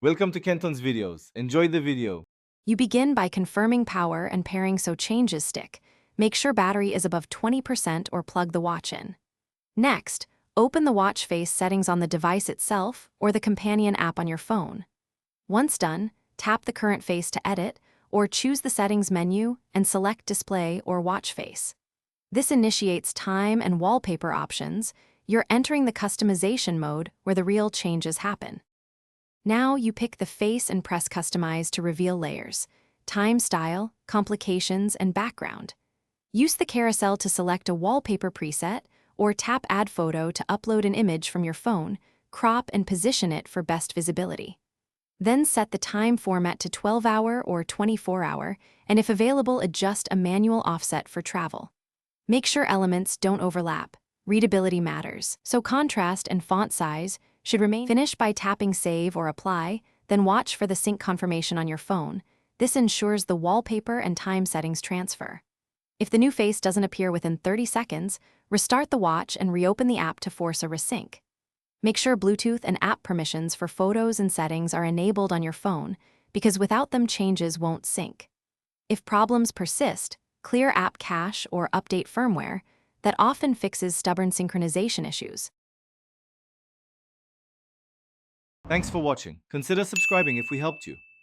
Welcome to Kenton's videos. Enjoy the video. You begin by confirming power and pairing so changes stick. Make sure battery is above 20% or plug the watch in. Next, open the watch face settings on the device itself or the companion app on your phone. Once done, tap the current face to edit, or choose the settings menu and select display or watch face. This initiates time and wallpaper options. You're entering the customization mode where the real changes happen. Now you pick the face and press Customize to reveal layers, time style, complications, and background. Use the carousel to select a wallpaper preset, or tap Add Photo to upload an image from your phone, crop and position it for best visibility. Then set the time format to 12-hour or 24-hour, and if available, adjust a manual offset for travel. Make sure elements don't overlap. Readability matters, so contrast and font size should remain. Finish by tapping Save or Apply, then watch for the sync confirmation on your phone. This ensures the wallpaper and time settings transfer. If the new face doesn't appear within 30 seconds, restart the watch and reopen the app to force a resync. Make sure Bluetooth and app permissions for photos and settings are enabled on your phone, because without them, changes won't sync. If problems persist, clear app cache or update firmware. That often fixes stubborn synchronization issues. Thanks for watching. Consider subscribing if we helped you.